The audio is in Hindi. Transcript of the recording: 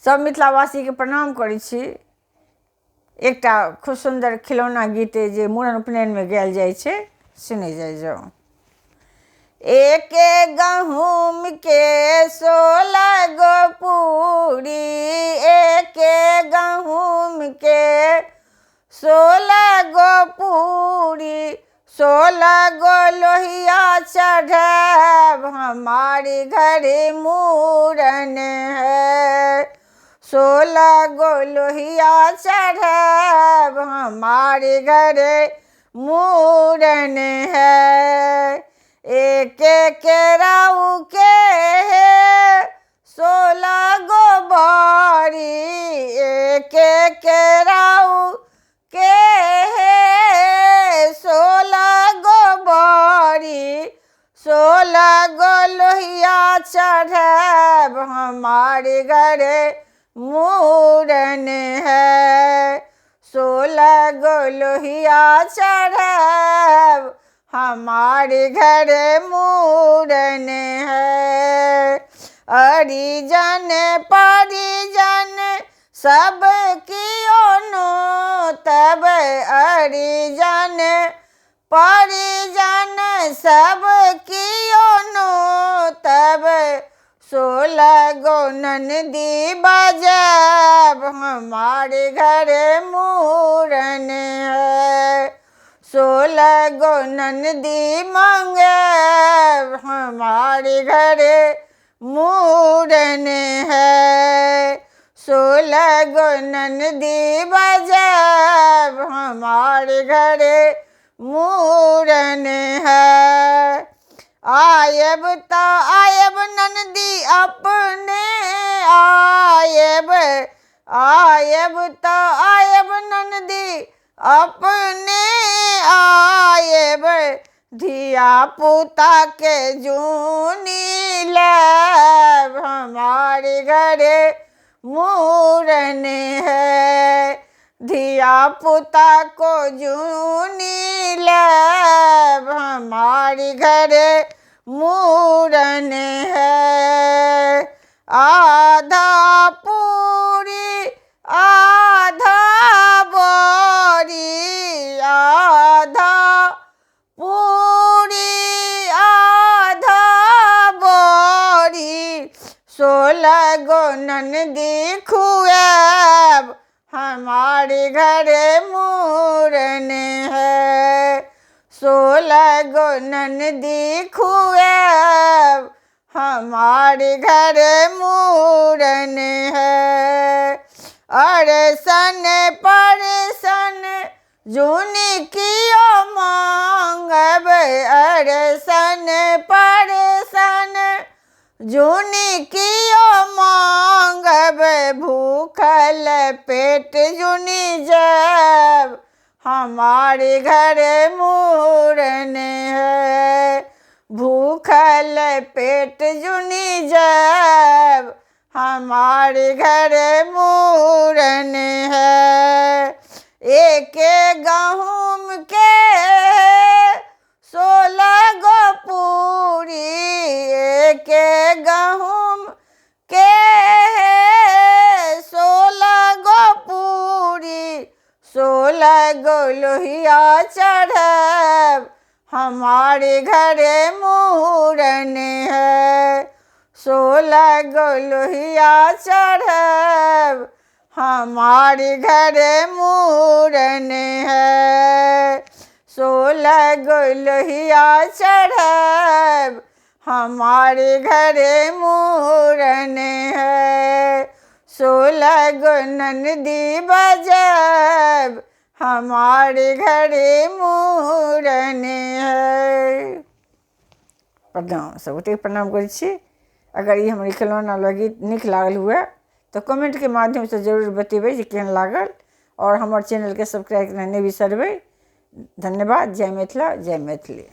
सब मिथिलावासी के प्रणाम करै छी। एकटा खूब सुंदर खिलौना गीत जे मूड़न उपनयन में गायल जाइ छै, सुनै जाइ जाओ। एक गहूम के 16 गो पूरी, एक गहूम के 16 गो पूरी, 16 गो लोहिया चढ़ाब, हमारे घर मूड़न है। 16 गो लोहिया चढ़ाब, हमारे घर मूड़न है। एक केराऊ के 16 गो बारी, एक केराऊ के 16 गो बारी, 16 गो लोहिया चढ़ाब, हमारे घर मूड़न है। 16 गो लोहिया चढ़ाब, हमारे घर मूड़न है। हरिजन परिजन सब कियो नो तब, हरिजन परिजन सब कियो नो तब, 16 गो ननदी बजाब, हमारे घर मूड़न है। 16 गो ननदी मंगाब, हमारे घर मूड़न है। 16 गो ननदी बजाब, हमारे घर मूड़न है। आयब तो आयब ननदी अपने आयब, आयब तो आयब ननदी अपने आयब, धिया पुता के जूनी लाब, हमारे घर मूड़न है। धिया पुता को जूनी लाब, हमारे घर मूड़न है। आधा पूरी आधा बारी, आधा पूरी आधा बारी, 16 गो ननदी खुआब, हमारे घर मूड़न है। 16 गो ननदी खुआब, हमारे घर मूड़न है। अरसन परसन जूनी कियो मांगब, अरसन परसन जूनी कियो मांगब, भूखल पेट जूनी जाब, हमारे घर मूड़न है। भूखल पेट जूनी जाब, हमारे घर मूड़न है। एक गहूम के 16 गो पूरी, एक गहूम के 16 गो पूरी, 16 गो लोहिया चढ़ाब, हमारे घर मूड़न है। 16 गो लोहिया चढ़ाब, हमारे घर मूड़न है। 16 गो लोहिया चढ़ाब, हमारे घर मूड़न है। 16 गो ननदी बजाब, हमारे घर मूड़न है। प्रणाम, सबके प्रणाम करै छी। अगर ये हमारी खिलौना लगी निक लागल हुए तो कमेंट के माध्यम से जरूर बतेबै जे केहन लागल, और हमारे चैनल के सब्सक्राइब करना नहीं बिसरबै। धन्यवाद। जय मिथिला, जय मैथिली।